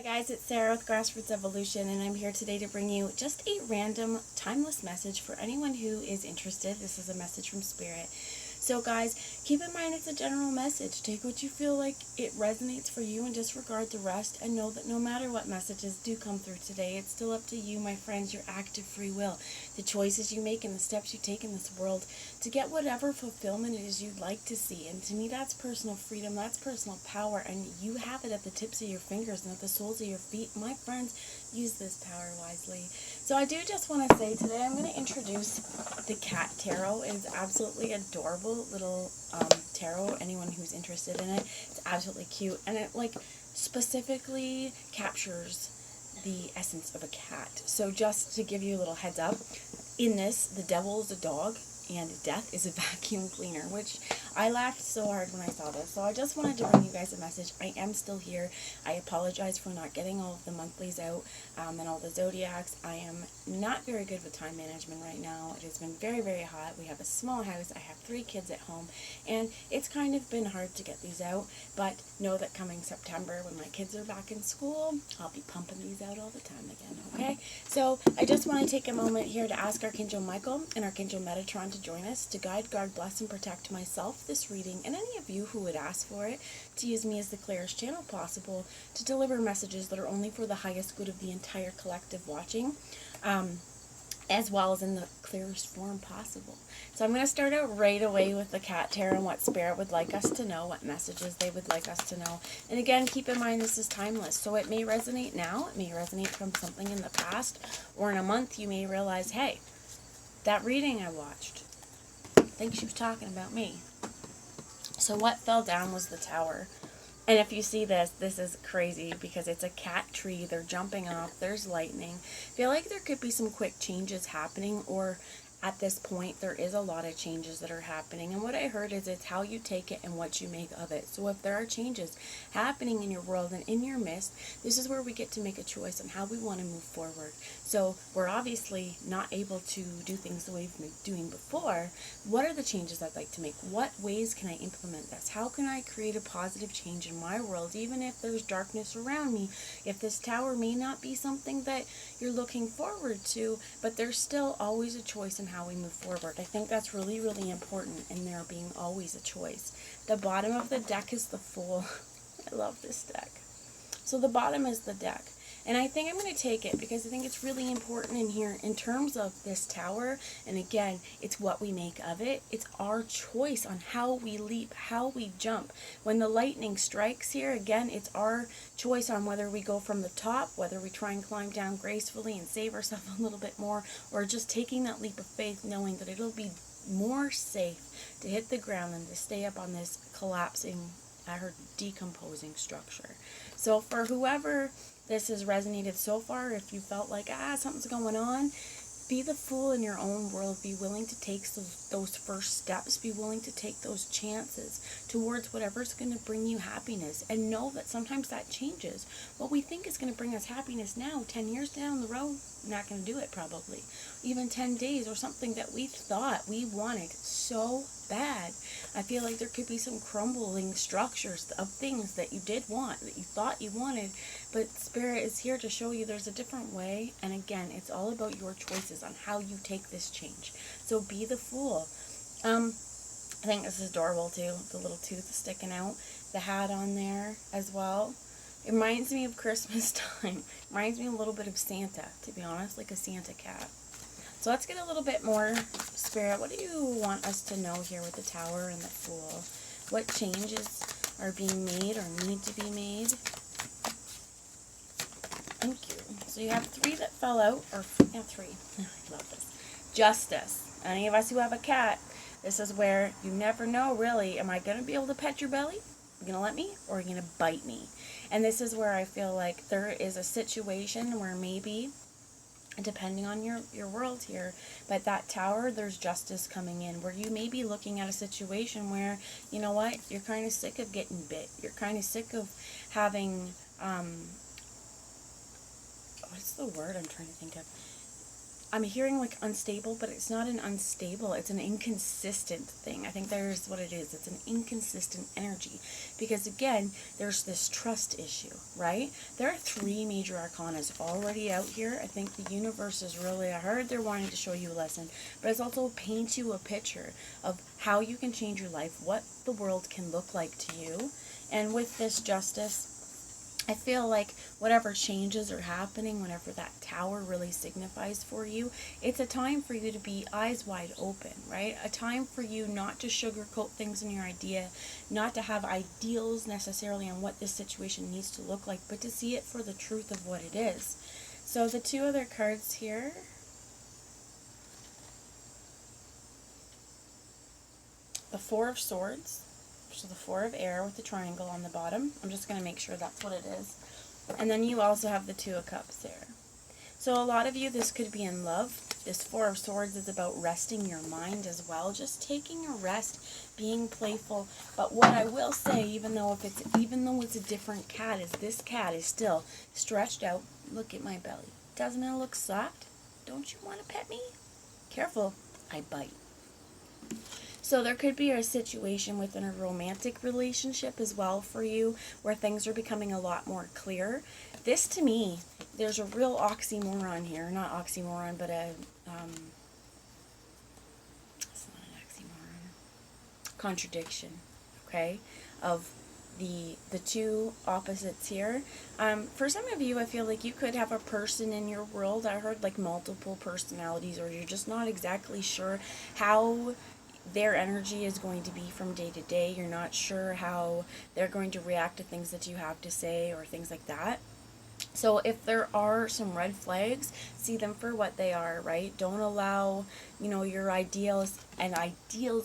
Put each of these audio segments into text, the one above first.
Guys, it's Sarah with Grassroots Evolution, and I'm here today to bring you just a random, timeless message for anyone who is interested. This is a message from Spirit. So guys, keep in mind it's a general message. Take what you feel like it resonates for you and disregard the rest, and know that no matter what messages do come through today, it's still up to you, my friends, your active free will, the choices you make and the steps you take in this world to get whatever fulfillment it is you'd like to see. And to me, that's personal freedom, that's personal power, and you have it at the tips of your fingers and at the soles of your feet. My friends, use this power wisely. So I do just want to say today I'm going to introduce the Cat Tarot. It is absolutely adorable little tarot. Anyone who's interested in it, it's absolutely cute, and it specifically captures the essence of a cat. So just to give you a little heads up, in this, the devil is a dog and death is a vacuum cleaner, which I laughed so hard when I saw this. So I just wanted to bring you guys a message. I am still here. I apologize for not getting all of the monthlies out and all the zodiacs. I am not very good with time management right now. It has been very, very hot. We have a small house. I have 3 kids at home, and it's kind of been hard to get these out, but know that coming September, when my kids are back in school, I'll be pumping these out all the time again, okay? So I just want to take a moment here to ask Archangel Michael and Archangel Metatron to join us to guide, guard, bless, and protect myself, this reading, and any of you who would ask for it, to use me as the clearest channel possible to deliver messages that are only for the highest good of the entire collective watching, as well as in the clearest form possible. So I'm going to start out right away with the Cat Tarot and what Spirit would like us to know, what messages they would like us to know. And again, keep in mind this is timeless, so it may resonate now, it may resonate from something in the past, or in a month you may realize, hey, that reading I watched, I think she was talking about me. So what fell down was the tower. And if you see this, this is crazy because it's a cat tree. They're jumping off. There's lightning. I feel like there could be some quick changes happening, or at this point there is a lot of changes that are happening. And what I heard is it's how you take it and what you make of it. So if there are changes happening in your world and in your midst, this is where we get to make a choice on how we want to move forward. So we're obviously not able to do things the way we've been doing before. What are the changes I'd like to make? What ways can I implement this? How can I create a positive change in my world, even if there's darkness around me? If this tower may not be something that you're looking forward to, but there's still always a choice in how we move forward. I think that's really, really important, in there being always a choice. The bottom of the deck is the Fool. I love this deck. So the bottom is the deck. And I think I'm going to take it because I think it's really important in here in terms of this tower. And again, it's what we make of it. It's our choice on how we leap, how we jump. When the lightning strikes here, again, it's our choice on whether we go from the top, whether we try and climb down gracefully and save ourselves a little bit more, or just taking that leap of faith, knowing that it'll be more safe to hit the ground than to stay up on this collapsing, I heard decomposing structure. So for whoever this has resonated so far, if you felt like, something's going on, be the fool in your own world. Be willing to take those first steps. Be willing to take those chances towards whatever's going to bring you happiness. And know that sometimes that changes. What we think is going to bring us happiness now, 10 years down the road, not going to do it probably. Even 10 days or something that we thought we wanted so bad. I feel like there could be some crumbling structures of things that you did want, that you thought you wanted, but Spirit is here to show you there's a different way. And again, it's all about your choices on how you take this change. So be the fool. I think this is adorable too, the little tooth sticking out, the hat on there as well. It reminds me of Christmas time. It reminds me a little bit of Santa, to be honest, like a Santa cat. So let's get a little bit more, Spirit. What do you want us to know here with the Tower and the Fool? What changes are being made or need to be made? Thank you. So you have 3 that fell out, or yeah, 3. I love this. Justice. Any of us who have a cat, this is where you never know, really, am I going to be able to pet your belly? Are you going to let me, or are you going to bite me? And this is where I feel like there is a situation where maybe, depending on your world here, but that tower, there's justice coming in, where you may be looking at a situation where, you know what, you're kind of sick of getting bit. You're kind of sick of having, what's the word I'm trying to think of? I'm hearing like unstable, but it's not an unstable, it's an inconsistent thing. I think there's what it is. It's an inconsistent energy. Because again, there's this trust issue, right? There are 3 major arcanas already out here. I think the universe is really, I heard they're wanting to show you a lesson, but it's also paint you a picture of how you can change your life, what the world can look like to you. And with this Justice, I feel like whatever changes are happening, whenever that tower really signifies for you, it's a time for you to be eyes wide open, right? A time for you not to sugarcoat things in your idea, not to have ideals necessarily on what this situation needs to look like, but to see it for the truth of what it is. So the 2 other cards here, the 4 of Swords, so the 4 of Air with the triangle on the bottom. I'm just going to make sure that's what it is. And then you also have the 2 of Cups there. So a lot of you, this could be in love. This 4 of Swords is about resting your mind as well. Just taking a rest, being playful. But what I will say, even though it's a different cat, is this cat is still stretched out. Look at my belly. Doesn't it look soft? Don't you want to pet me? Careful, I bite. So there could be a situation within a romantic relationship as well for you where things are becoming a lot more clear. This, to me, there's a real oxymoron here. Not oxymoron, but it's not an oxymoron. Contradiction, okay, of the 2 opposites here. For some of you, I feel like you could have a person in your world. I heard like multiple personalities, or you're just not exactly sure how their energy is going to be from day to day. You're not sure how they're going to react to things that you have to say or things like that. So if there are some red flags, see them for what they are, right? Don't allow, your ideals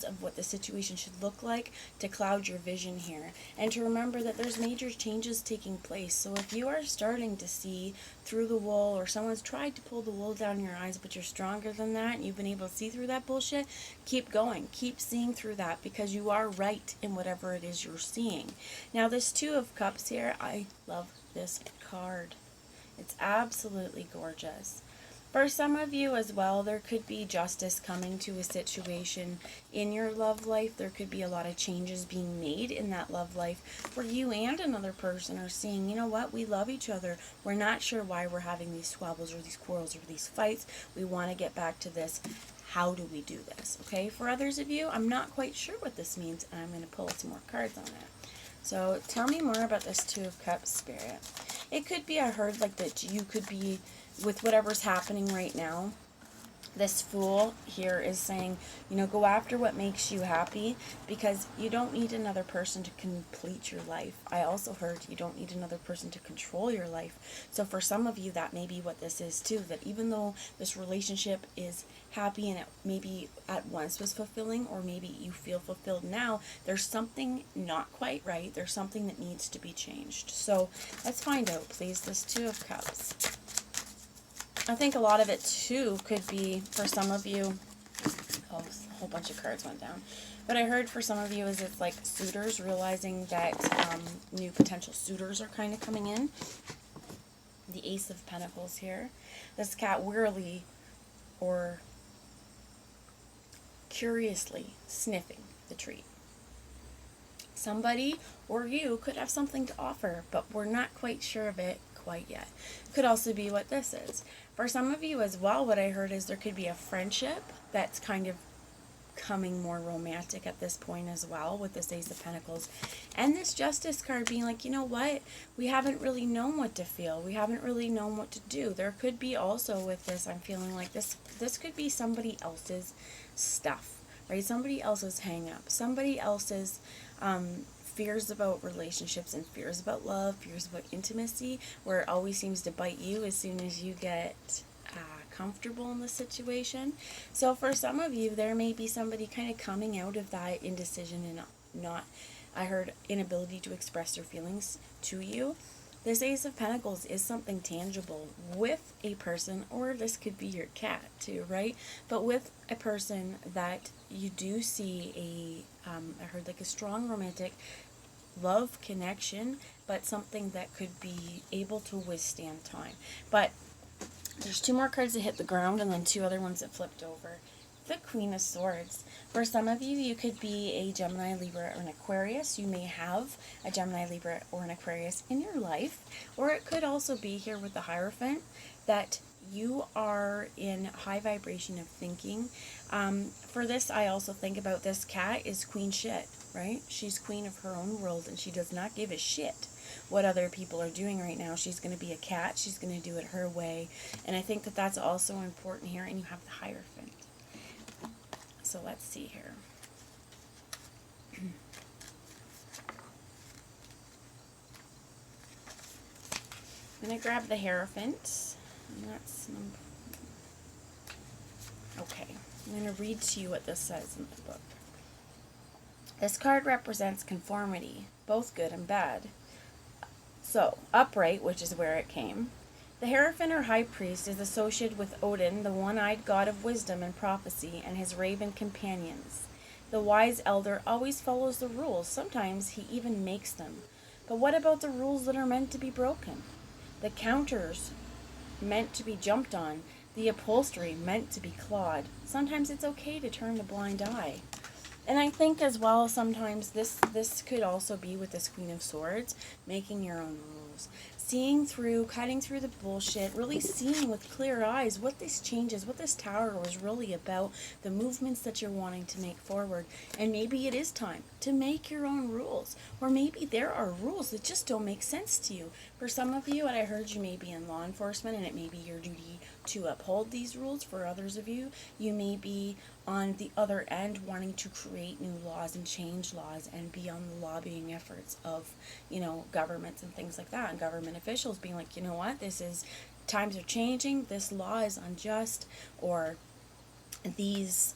of what the situation should look like to cloud your vision here. And to remember that there's major changes taking place. So if you are starting to see through the wool, or someone's tried to pull the wool down your eyes, but you're stronger than that and you've been able to see through that bullshit, keep going. Keep seeing through that, because you are right in whatever it is you're seeing. Now this 2 of Cups here, I love this card. It's absolutely gorgeous. For some of you as well, there could be justice coming to a situation in your love life. There could be a lot of changes being made in that love life where you and another person are seeing, you know what, we love each other. We're not sure why we're having these squabbles or these quarrels or these fights. We want to get back to this. How do we do this? Okay, for others of you, I'm not quite sure what this means, and I'm going to pull some more cards on it. So tell me more about this 2 of Cups, Spirit. It could be, I heard, like that you could be, with whatever's happening right now, this Fool here is saying, go after what makes you happy, because you don't need another person to complete your life. I also heard you don't need another person to control your life. So for some of you, that may be what this is too, that even though this relationship is happy and it maybe at once was fulfilling, or maybe you feel fulfilled now, there's something not quite right. There's something that needs to be changed. So let's find out, please, this 2 of Cups. I think a lot of it too could be, for some of you, a whole bunch of cards went down. But I heard for some of you is it's like suitors realizing that new potential suitors are kind of coming in. The Ace of Pentacles here. This cat wearily or curiously sniffing the treat. Somebody or you could have something to offer, but we're not quite sure of it quite yet. Could also be what this is. For some of you as well, what I heard is there could be a friendship that's kind of coming more romantic at this point as well, with this Ace of Pentacles. And this Justice card being like, you know what? We haven't really known what to feel. We haven't really known what to do. There could be also with this, I'm feeling like this could be somebody else's stuff, right? Somebody else's hang up. Somebody else's fears about relationships and fears about love, fears about intimacy, where it always seems to bite you as soon as you get comfortable in the situation. So for some of you, there may be somebody kind of coming out of that indecision and not, I heard, inability to express their feelings to you. This Ace of Pentacles is something tangible with a person, or this could be your cat too, right? But with a person that you do see I heard like a strong romantic love connection, but something that could be able to withstand time. But There's 2 more cards that hit the ground and then 2 other ones that flipped over. The Queen of Swords. For some of you, you could be a Gemini, Libra, or an Aquarius. You may have a Gemini, Libra, or an Aquarius in your life. Or it could also be here with the Hierophant that you are in high vibration of thinking. For this, I also think about this cat is queen shit, right? She's queen of her own world and she does not give a shit what other people are doing right now. She's going to be a cat. She's going to do it her way. And I think that that's also important here. And you have the Hierophant. So let's see here. I'm going to grab the Hierophant. And that's number... Okay. I'm going to read to you what this says in the book. This card represents conformity, both good and bad. So, upright, which is where it came. The Hierophant or High Priest is associated with Odin, the one-eyed god of wisdom and prophecy, and his raven companions. The wise elder always follows the rules. Sometimes he even makes them. But what about the rules that are meant to be broken? The counters meant to be jumped on. The upholstery meant to be clawed. Sometimes it's okay to turn a blind eye. And I think as well, sometimes this could also be with this Queen of Swords, making your own rules. Seeing through, cutting through the bullshit, really seeing with clear eyes what this changes, what this tower was really about, the movements that you're wanting to make forward. And maybe it is time to make your own rules. Or maybe there are rules that just don't make sense to you. For some of you, and I heard you may be in law enforcement and it may be your duty to uphold these rules. For others of you, you may be on the other end wanting to create new laws and change laws and be on the lobbying efforts of, governments and things like that, and government officials being like, you know what, times are changing, this law is unjust, or these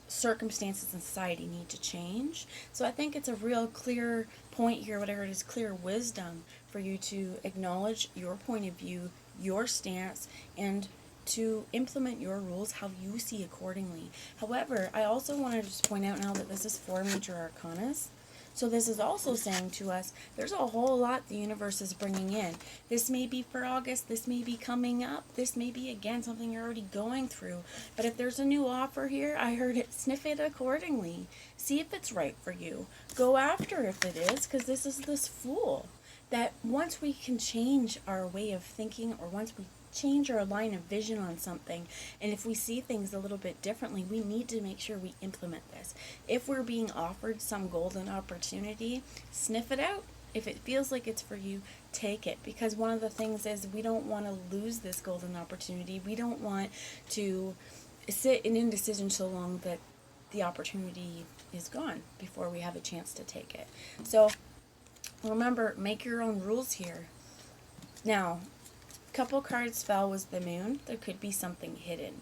circumstances in society need to change. So I think it's a real clear point here, whatever it is, clear wisdom for you to acknowledge your point of view, your stance, and to implement your rules how you see accordingly. However, I also want to just point out now that this is 4 major arcanas. So this is also saying to us, there's a whole lot the universe is bringing in. This may be for August, this may be coming up, this may be, again, something you're already going through. But if there's a new offer here, I heard it, sniff it accordingly. See if it's right for you. Go after if it is, because this is this Fool. That once we can change our way of thinking, or once we change our line of vision on something, and if we see things a little bit differently, we need to make sure we implement this. If we're being offered some golden opportunity, sniff it out. If it feels like it's for you, take it. Because one of the things is we don't want to lose this golden opportunity. We don't want to sit in indecision so long that the opportunity is gone before we have a chance to take it. So remember, make your own rules here. Now, couple cards fell was the Moon. There could be something hidden.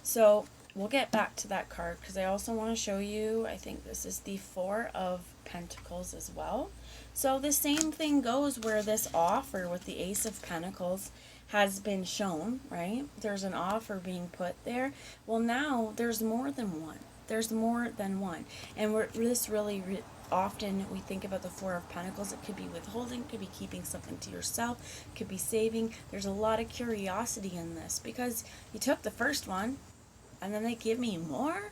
So we'll get back to that card because I also want to show you, I think this is the 4 of Pentacles as well. So the same thing goes where this offer with the Ace of Pentacles has been shown, right? There's an offer being put there. Well, now there's more than one. There's more than one. And this really often we think about the 4 of Pentacles. It could be withholding, could be keeping something to yourself, could be saving. There's a lot of curiosity in this because you took the first one and then they give me more,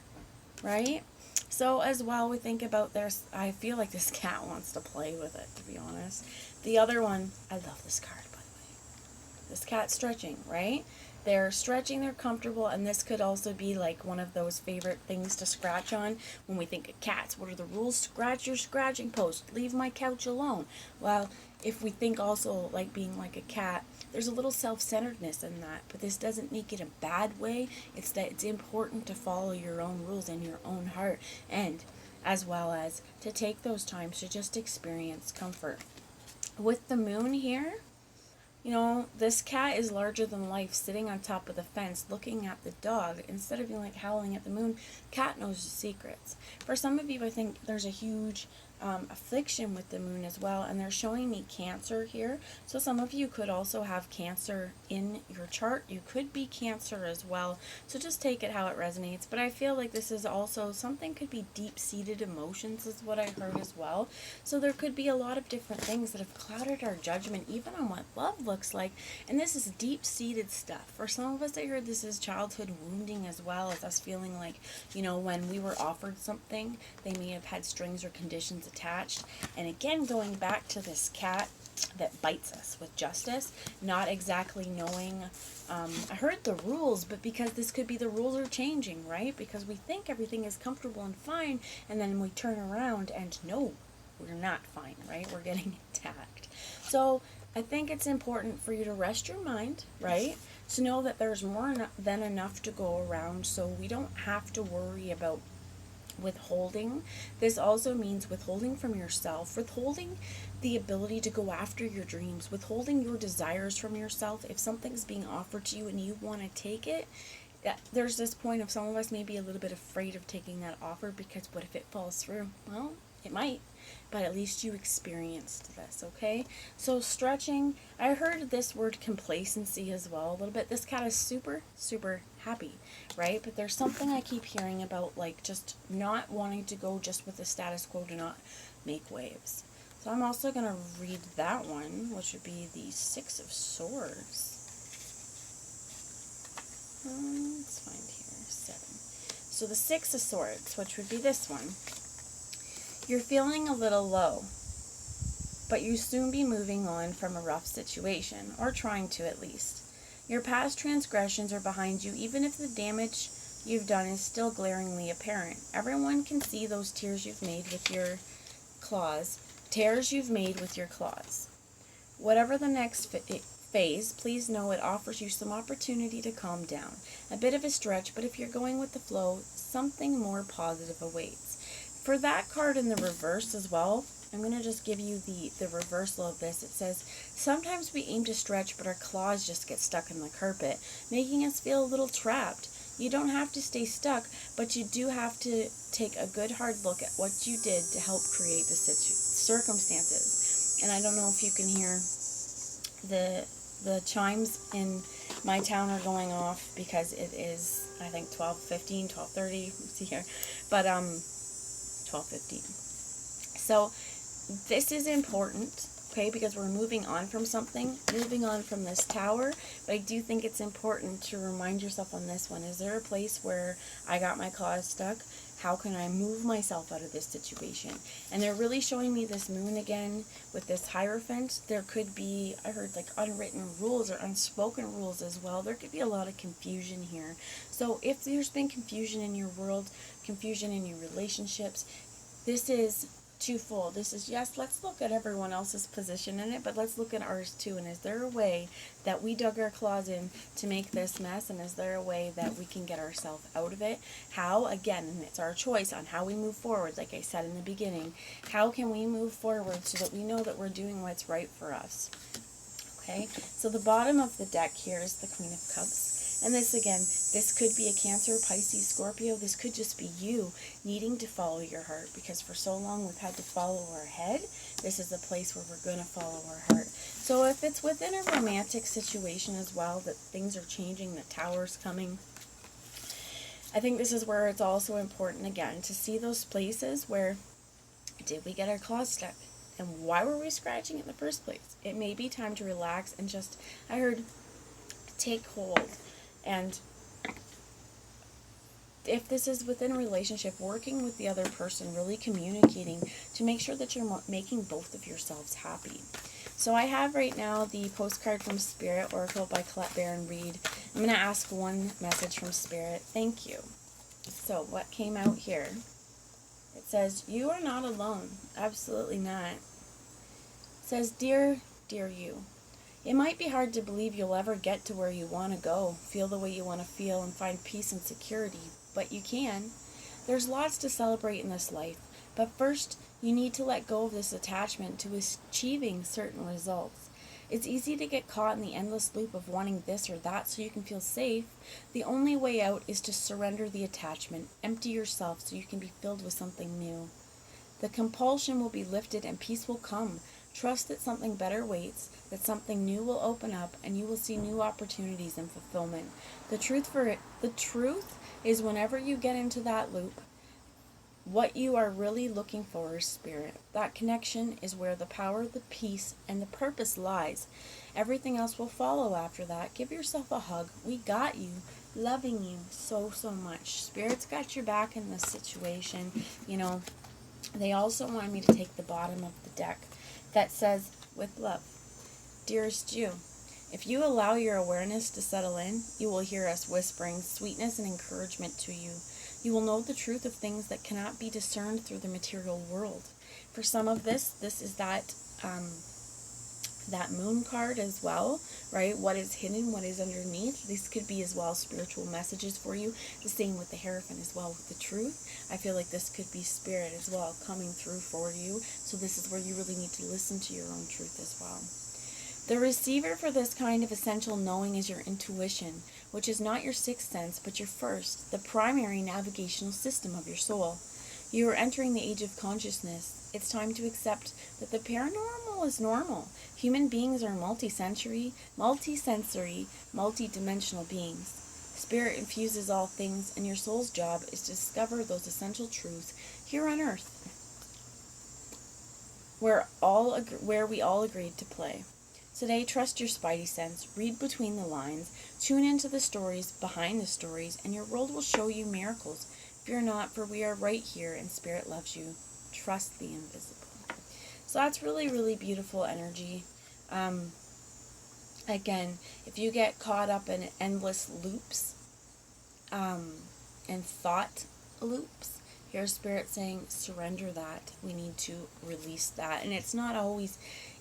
right? So as well, we think about I feel like this cat wants to play with it, to be honest. The other one, I love this card, by the way. This cat's stretching, right? They're stretching, they're comfortable, and this could also be like one of those favorite things to scratch on when we think of cats. What are the rules? Scratch your scratching post. Leave my couch alone. Well, if we think also like being like a cat, there's a little self-centeredness in that, but this doesn't make it a bad way. It's that it's important to follow your own rules and your own heart, and as well as to take those times to just experience comfort. With the Moon here, this cat is larger than life, sitting on top of the fence, looking at the dog. Instead of being like howling at the moon, cat knows the secrets. For some of you, I think there's a huge affliction with the moon as well, and they're showing me Cancer here. So some of you could also have Cancer in your chart. You could be Cancer as well, so just take it how it resonates. But I feel like this is also something, could be deep-seated emotions is what I heard as well. So there could be a lot of different things that have clouded our judgment even on what love looks like, and this is deep-seated stuff. For some of us, I heard this is childhood wounding as well, as us feeling like, you know, when we were offered something, they may have had strings or conditions attached. And again, going back to this cat that bites us with justice, not exactly knowing, I heard the rules, but because this could be the rules are changing, right? Because we think everything is comfortable and fine, and then we turn around and no, we're not fine, right? We're getting attacked. So I think it's important for you to rest your mind, right? To know that there's more than enough to go around, so we don't have to worry about withholding. This also means withholding from yourself, withholding the ability to go after your dreams, withholding your desires from yourself. If something's being offered to you and you want to take it, there's this point of some of us may be a little bit afraid of taking that offer, because what if it falls through? Well, it might, but at least you experienced this, okay? So stretching, I heard this word complacency as well a little bit. This cat is super, super happy, right? But there's something I keep hearing about, like just not wanting to go just with the status quo, to not make waves. So I'm also going to read that one, which would be the Six of Swords. Let's find here, 7. So the Six of Swords, which would be this one. You're feeling a little low, but you soon be moving on from a rough situation, or trying to at least. Your past transgressions are behind you, even if the damage you've done is still glaringly apparent. Everyone can see those tears you've made with your claws, tears you've made with your claws. Whatever the next phase, please know it offers you some opportunity to calm down. A bit of a stretch, but if you're going with the flow, something more positive awaits. For that card in the reverse as well, I'm going to just give you the reversal of this. It says, sometimes we aim to stretch, but our claws just get stuck in the carpet, making us feel a little trapped. You don't have to stay stuck, but you do have to take a good hard look at what you did to help create the circumstances. And I don't know if you can hear the chimes in my town are going off, because it is, I think, 12:15, 12:30, let's see here, but 12:15. So this is important, okay, because we're moving on from something, moving on from this tower. But I do think it's important to remind yourself on this one, is there a place where I got my claws stuck? How can I move myself out of this situation? And they're really showing me this moon again with this Hierophant. There could be, I heard, like unwritten rules or unspoken rules as well. There could be a lot of confusion here. So if there's been confusion in your world, confusion in your relationships, this is twofold. This is, yes, let's look at everyone else's position in it, but let's look at ours too. And is there a way that we dug our claws in to make this mess? And is there a way that we can get ourselves out of it? How? Again, and it's our choice on how we move forward. Like I said in the beginning, how can we move forward so that we know that we're doing what's right for us? Okay, so the bottom of the deck here is the Queen of Cups. And this, again, this could be a Cancer, Pisces, Scorpio. This could just be you needing to follow your heart, because for so long we've had to follow our head. This is a place where we're going to follow our heart. So if it's within a romantic situation as well, that things are changing, the tower's coming, I think this is where it's also important, again, to see those places where did we get our claws stuck? And why were we scratching in the first place? It may be time to relax and just, I heard, take hold. And if this is within a relationship, working with the other person, really communicating to make sure that you're making both of yourselves happy. So I have right now the postcard from Spirit, Oracle by Colette Baron Reed. I'm going to ask one message from Spirit. Thank you. So what came out here? It says, you are not alone. Absolutely not. It says, dear you. It might be hard to believe you'll ever get to where you want to go, feel the way you want to feel, and find peace and security, but you can. There's lots to celebrate in this life, but first, you need to let go of this attachment to achieving certain results. It's easy to get caught in the endless loop of wanting this or that so you can feel safe. The only way out is to surrender the attachment, empty yourself so you can be filled with something new. The compulsion will be lifted and peace will come. Trust that something better waits, that something new will open up, and you will see new opportunities and fulfillment. The truth is, whenever you get into that loop, what you are really looking for is spirit. That connection is where the power, the peace, and the purpose lies. Everything else will follow after that. Give yourself a hug. We got you. Loving you so, so much. Spirit's got your back in this situation. They also want me to take the bottom of the deck that says, with love. Dearest you, if you allow your awareness to settle in, you will hear us whispering sweetness and encouragement to you. You will know the truth of things that cannot be discerned through the material world. For some of this is that moon card as well, right? What is hidden, what is underneath. This could be as well spiritual messages for you. The same with the Hierophant as well with the truth. I feel like this could be spirit as well coming through for you. So this is where you really need to listen to your own truth as well. The receiver for this kind of essential knowing is your intuition, which is not your sixth sense, but your first, the primary navigational system of your soul. You are entering the age of consciousness. It's time to accept that the paranormal is normal. Human beings are multisensory, multidimensional beings. Spirit infuses all things, and your soul's job is to discover those essential truths here on Earth, where we all agreed to play. Today, trust your spidey sense, read between the lines, tune into the stories behind the stories, and your world will show you miracles. Fear not, for we are right here, and Spirit loves you. Trust the invisible. So that's really, really beautiful energy. Again, if you get caught up in endless loops and thought loops, here's Spirit saying, surrender that. We need to release that. And it's not always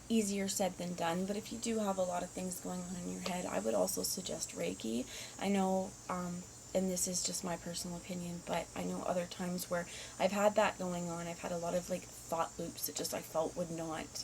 easier said than done, but if you do have a lot of things going on in your head, I would also suggest Reiki. I know, and this is just my personal opinion, but I know other times where I've had that going on. I've had a lot of thought loops that just I felt would not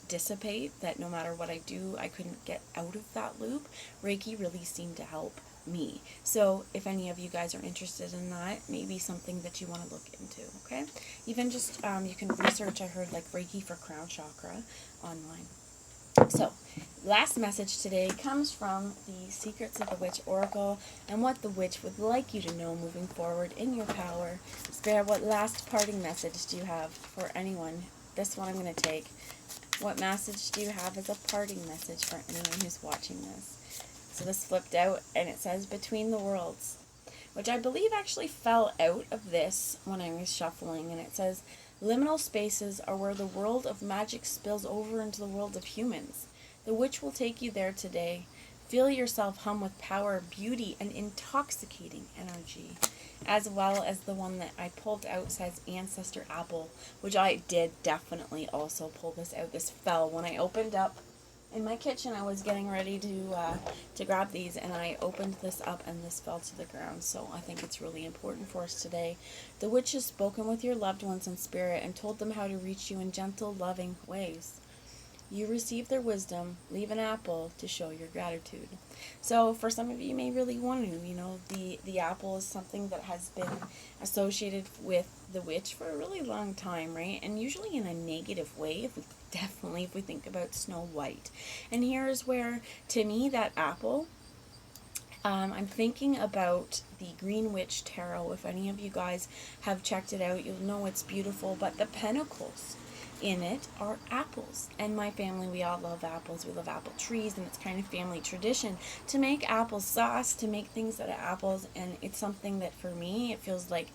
dissipate, that no matter what I do, I couldn't get out of that loop. Reiki really seemed to help me. So if any of you guys are interested in that, maybe something that you want to look into, okay? Even just, you can research, I heard Reiki for crown chakra online. So, last message today comes from the Secrets of the Witch Oracle and what the witch would like you to know moving forward in your power. Spirit, what last parting message do you have for anyone? This one I'm going to take. What message do you have as a parting message for anyone who's watching this? So this flipped out and it says Between the Worlds, which I believe actually fell out of this when I was shuffling, and it says liminal spaces are where the world of magic spills over into the world of humans. The witch will take you there today. Feel yourself hum with power, beauty, and intoxicating energy. As well as the one that I pulled out says Ancestor Apple, which I did definitely also pull this out. This fell when I opened up in my kitchen. I was getting ready to grab these, and I opened this up and this fell to the ground. So I think it's really important for us today. The witch has spoken with your loved ones in spirit and told them how to reach you in gentle, loving ways. You receive their wisdom. Leave an apple to show your gratitude. So for some of you, you may really want to, the apple is something that has been associated with the witch for a really long time, right? And usually in a negative way, if we think about Snow White. And here's where, to me, that apple, I'm thinking about the Green Witch Tarot. If any of you guys have checked it out, you'll know it's beautiful. But the pentacles in it are apples, and my family, we all love apples. We love apple trees, and it's kind of family tradition to make apple sauce, to make things out of apples. And it's something that for me, it feels like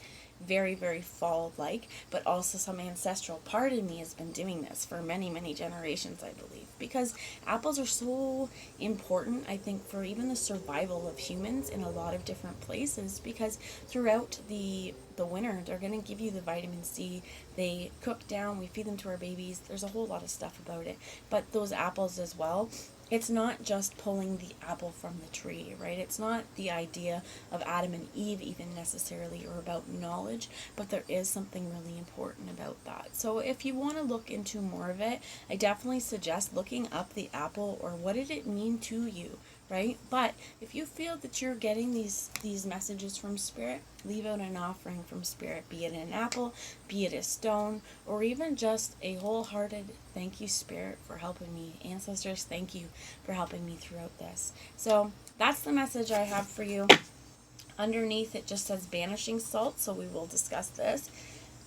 very, very fall-like, but also some ancestral part of me has been doing this for many, many generations, I believe, because apples are so important, I think, for even the survival of humans in a lot of different places, because throughout the winter, they're going to give you the vitamin C. They cook down, we feed them to our babies. There's a whole lot of stuff about it, but those apples as well, it's not just pulling the apple from the tree, right? It's not the idea of Adam and Eve even necessarily, or about knowledge, but there is something really important about that. So if you want to look into more of it, I definitely suggest looking up the apple, or what did it mean to you, right? But if you feel that you're getting these messages from Spirit, leave out an offering from Spirit, be it an apple, be it a stone, or even just a wholehearted thank you, Spirit, for helping me. Ancestors, thank you for helping me throughout this. So that's the message I have for you. Underneath it just says banishing salt, so we will discuss this.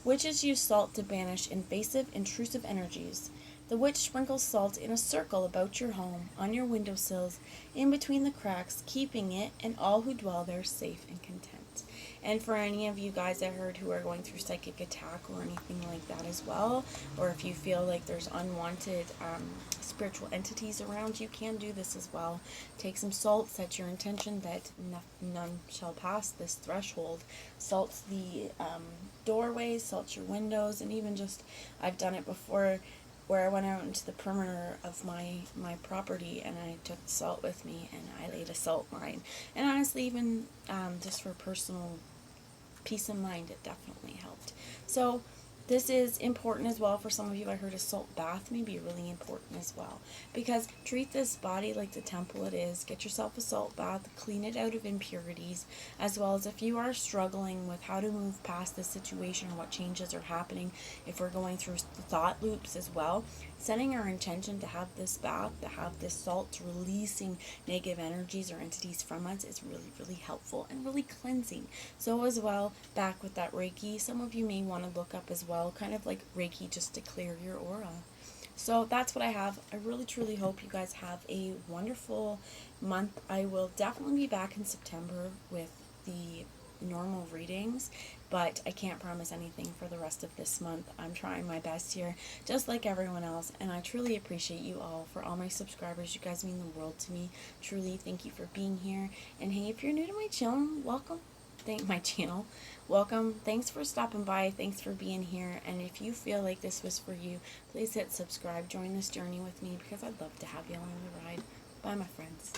Witches use salt to banish invasive, intrusive energies. The witch sprinkles salt in a circle about your home, on your windowsills, in between the cracks, keeping it and all who dwell there safe and content. And for any of you guys I heard who are going through psychic attack or anything like that as well, or if you feel like there's unwanted spiritual entities around, you can do this as well. Take some salt, set your intention that none shall pass this threshold. Salt the doorways, salt your windows, and even just, I've done it before, where I went out into the perimeter of my property and I took salt with me and I laid a salt line. And honestly, even just for personal peace of mind, it definitely helped. So this is important as well for some of you. I heard a salt bath may be really important as well, because treat this body like the temple it is. Get yourself a salt bath, clean it out of impurities, as well as if you are struggling with how to move past this situation or what changes are happening, if we're going through thought loops as well, setting our intention to have this bath, to have this salt, releasing negative energies or entities from us is really, really helpful and really cleansing. So as well, back with that Reiki, some of you may want to look up as well, kind of like Reiki just to clear your aura. So that's what I have. I really, truly hope you guys have a wonderful month. I will definitely be back in September with the normal readings, but I can't promise anything for the rest of this month. I'm trying my best here, just like everyone else, and I truly appreciate you all. For all my subscribers, you guys mean the world to me. Truly, thank you for being here. And hey, if you're new to my channel, welcome. Welcome. Thanks for stopping by. Thanks for being here. And if you feel like this was for you, please hit subscribe. Join this journey with me, because I'd love to have you along the ride. Bye, my friends.